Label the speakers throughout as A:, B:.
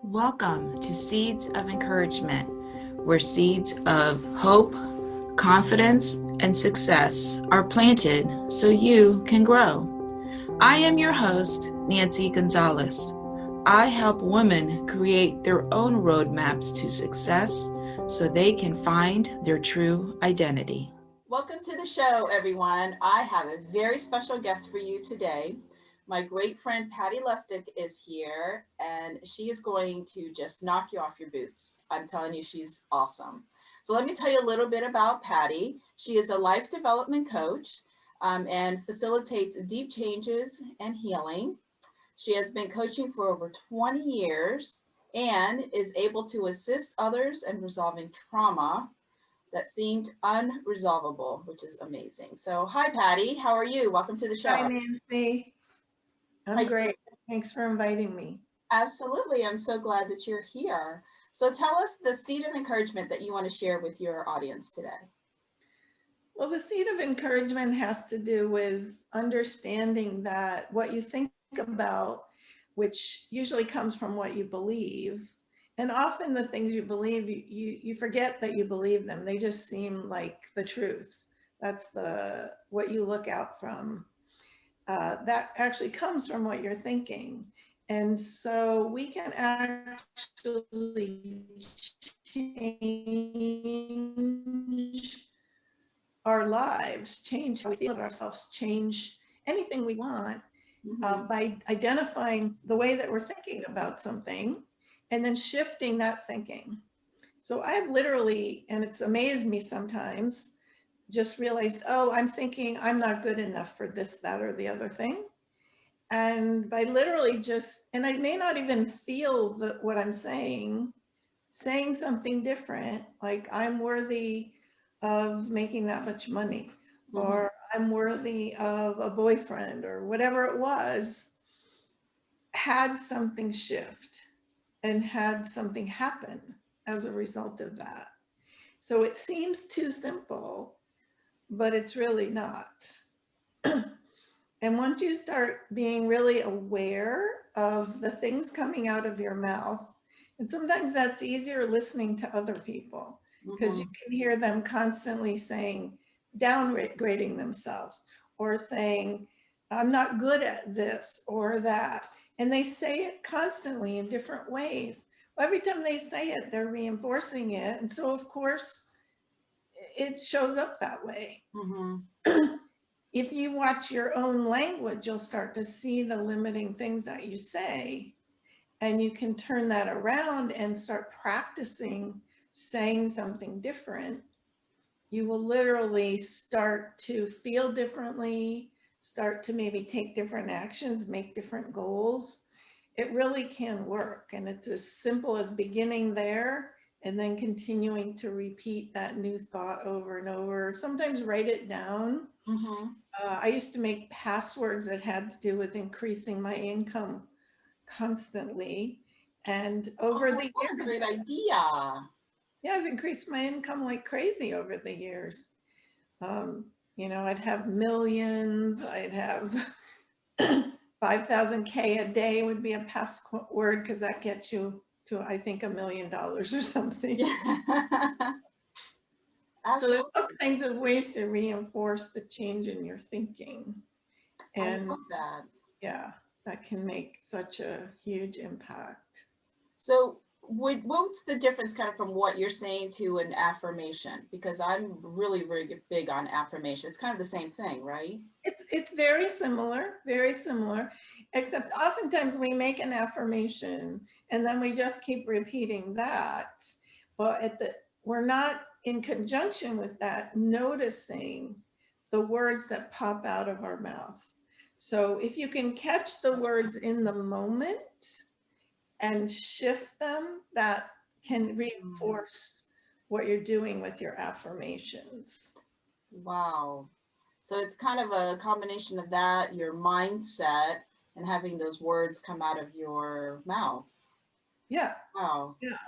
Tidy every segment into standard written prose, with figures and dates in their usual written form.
A: Welcome to Seeds of Encouragement, where seeds of hope, confidence, and success are planted so you can grow. I am your host, Nancy Gonzalez. I help women create their own roadmaps to success so they can find their true identity. Welcome to the show, everyone. I have a very special guest for you today. My great friend Patti Lustig is here, and she is going to just knock you off your boots. I'm telling you, she's awesome. So let me tell you a little bit about Patti. She is a life development coach and facilitates deep changes and healing. She has been coaching for over 20 years and is able to assist others in resolving trauma that seemed unresolvable, which is amazing. So, hi, Patti. How are you? Welcome to the
B: Hi,
A: show.
B: Nancy. I'm great. Thanks for inviting me.
A: Absolutely. I'm so glad that you're here. So, tell us the seed of encouragement that you want to share with your audience today.
B: Well, the seed of encouragement has to do with understanding that what you think about, which usually comes from what you believe, and often the things you believe, you forget that you believe them. They just seem like the truth. That's what you look out from. That actually comes from what you're thinking. And so we can actually change our lives, change how we feel about ourselves, change anything we want by identifying the way that we're thinking about something and then shifting that thinking. So I've literally, and it's amazed me sometimes, just realized, oh, I'm thinking I'm not good enough for this, that, or the other thing. And by literally just, and I may not even feel what I'm saying something different, like I'm worthy of making that much money, or I'm worthy of a boyfriend, or whatever it was, had something shift and had something happen as a result of that. So it seems too simple, but it's really not. And once you start being really aware of the things coming out of your mouth, and sometimes that's easier listening to other people because you can hear them constantly saying, downgrading themselves, or saying, I'm not good at this or that. And they say it constantly in different ways. Well, every time they say it, they're reinforcing it. And so, of course, it shows up that way. If you watch your own language, you'll start to see the limiting things that you say, and you can turn that around and start practicing saying something different. You will literally start to feel differently, start to maybe take different actions, make different goals. It really can work. And it's as simple as beginning there and then continuing to repeat that new thought over and over. Sometimes write it down. I used to make passwords that had to do with increasing my income constantly. And over the
A: What a
B: years,
A: great idea.
B: yeah, I've increased my income like crazy over the years. I'd have millions, I'd have 5,000K a day would be a password because that gets you to, I think, $1 million or something.
A: Yeah.
B: So there's all kinds of ways to reinforce the change in your thinking. And
A: I love that.
B: yeah, that can make such a huge impact.
A: So, what's the difference kind of from what you're saying to an affirmation? Because I'm really, really big on affirmation. It's kind of the same thing, right?
B: It's very similar, except oftentimes we make an affirmation and then we just keep repeating that. But we're not in conjunction with that, noticing the words that pop out of our mouth. So if you can catch the words in the moment and shift them, that can reinforce what you're doing with your affirmations.
A: Wow. So it's kind of a combination of that, your mindset, and having those words come out of your mouth.
B: Yeah.
A: Wow.
B: Yeah.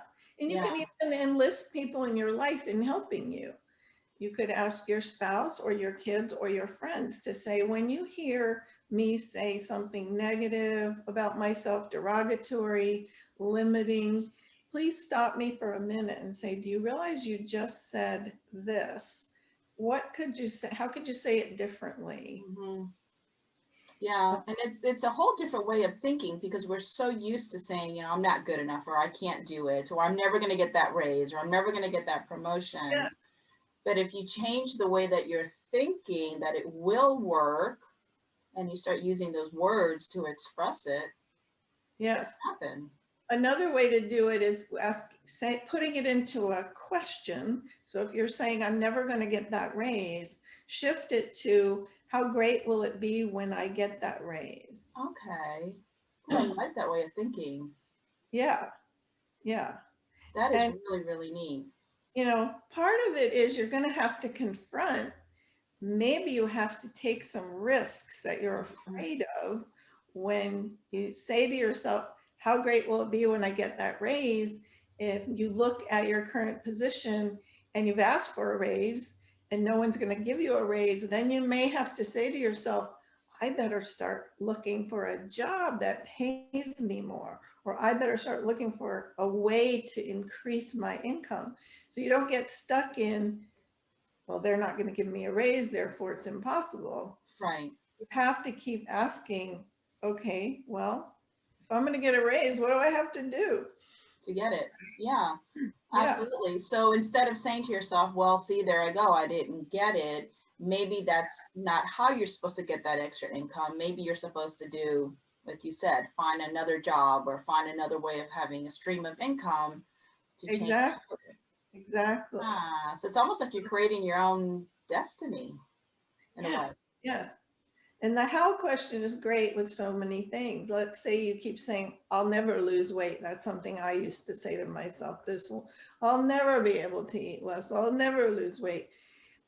B: And you
A: Yeah.
B: can even enlist people in your life in helping you. You could ask your spouse or your kids or your friends to say, when you hear me say something negative about myself, derogatory, limiting, please stop me for a minute and say, do you realize you just said this? What could you say? How could you say it differently?
A: Mm-hmm. Yeah, and it's a whole different way of thinking because we're so used to saying, I'm not good enough, or I can't do it, or I'm never going to get that raise, or I'm never going to get that promotion.
B: Yes.
A: But if you change the way that you're thinking that it will work, and you start using those words to express it,
B: Yes.
A: it'll happen.
B: Another way to do it is putting it into a question. So if you're saying, I'm never going to get that raise, shift it to, how great will it be when I get that raise?
A: Okay. Ooh, I like that way of thinking.
B: Yeah. Yeah.
A: That is
B: And,
A: really, really neat.
B: part of it is you're going to have to confront, maybe you have to take some risks that you're afraid of when you say to yourself, how great will it be when I get that raise? If you look at your current position and you've asked for a raise and no one's going to give you a raise, then you may have to say to yourself, I better start looking for a job that pays me more, or I better start looking for a way to increase my income. So you don't get stuck in, well, they're not going to give me a raise, therefore it's impossible.
A: Right.
B: You have to keep asking, okay, well, if I'm going to get a raise, what do I have to do?
A: To get it. Yeah,
B: Yeah,
A: absolutely. So instead of saying to yourself, well, see, there I go, I didn't get it, maybe that's not how you're supposed to get that extra income. Maybe you're supposed to do, like you said, find another job or find another way of having a stream of income to change.
B: exactly. Exactly.
A: So it's almost like you're creating your own destiny in a way.
B: Yes, yes. And the how question is great with so many things. Let's say you keep saying, I'll never lose weight. That's something I used to say to myself. I'll never be able to eat less. I'll never lose weight.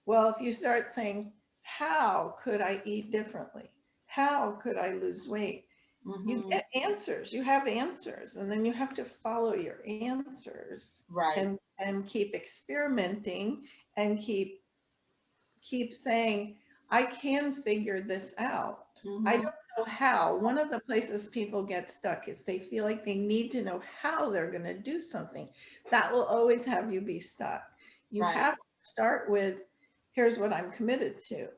B: Well, if you start saying, how could I eat differently? How could I lose weight? You
A: Mm-hmm.
B: get answers. You have answers. And then you have to follow your answers
A: Right.
B: and keep experimenting and keep saying, I can figure this out. I
A: Mm-hmm.
B: don't know how. One of the places people get stuck is they feel like they need to know how they're going to do something. That will always have you be stuck. You
A: Right.
B: have to start with, here's what I'm committed to.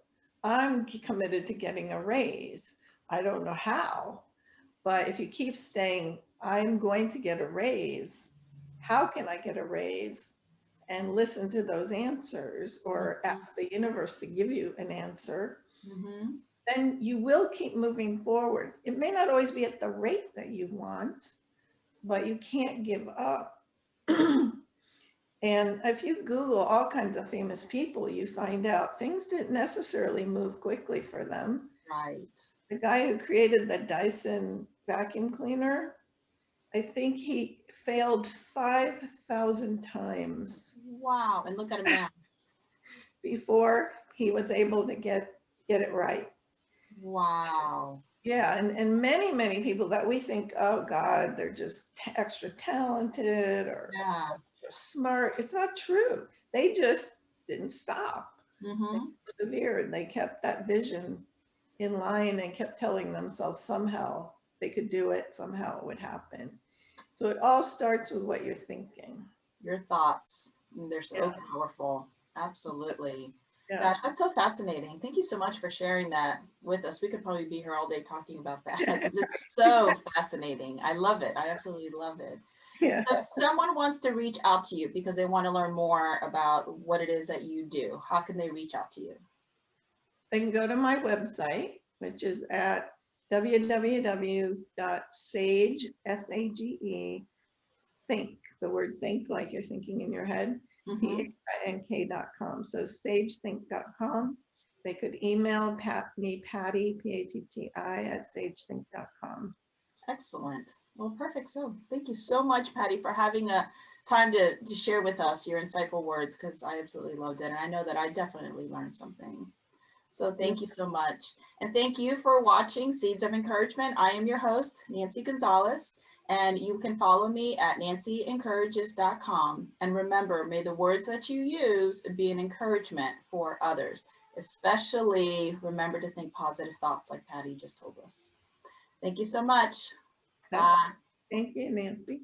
B: I'm committed to getting a raise. I don't know how, but if you keep saying, I'm going to get a raise, how can I get a raise? And listen to those answers or
A: Mm-hmm.
B: ask the universe to give you an answer,
A: Mm-hmm.
B: then you will keep moving forward. It may not always be at the rate that you want, but you can't give up. And if you Google all kinds of famous people, you find out things didn't necessarily move quickly for them.
A: Right.
B: The guy who created the Dyson vacuum cleaner, I think he failed 5,000 times
A: Wow. And look at him now.
B: before he was able to get it right.
A: Wow.
B: Yeah, and many people that we think, oh God, they're just extra talented or
A: Yeah.
B: smart. It's not true. They just didn't stop. They
A: Mm-hmm.
B: persevered. They kept that vision in line and kept telling themselves somehow they could do it, somehow it would happen. So it all starts with what you're thinking.
A: Your thoughts. They're
B: Yeah,
A: so powerful. Absolutely.
B: yeah,
A: Gosh, that's so fascinating. Thank you so much for sharing that with us. We could probably be here all day talking about that because it's so fascinating. I love it. I absolutely love it.
B: yeah.
A: So if someone wants to reach out to you because they want to learn more about what it is that you do, how can they reach out to you?
B: They can go to my website, which is at www.sage, S-A-G-E, think, the word think, like you're thinking in your head,
A: Mm-hmm.
B: PHINK.com. So sagethink.com. They could email me, Patti, P-A-T-T-I, at sagethink.com.
A: Excellent. Well, perfect. So thank you so much, Patti, for having a time to share with us your insightful words because I absolutely loved it. And I know that I definitely learned something. So thank you so much. And thank you for watching Seeds of Encouragement. I am your host, Nancy Gonzalez, and you can follow me at nancyencourages.com. And remember, may the words that you use be an encouragement for others, especially remember to think positive thoughts like Patti just told us. Thank you so much. Bye.
B: Thank you, Nancy.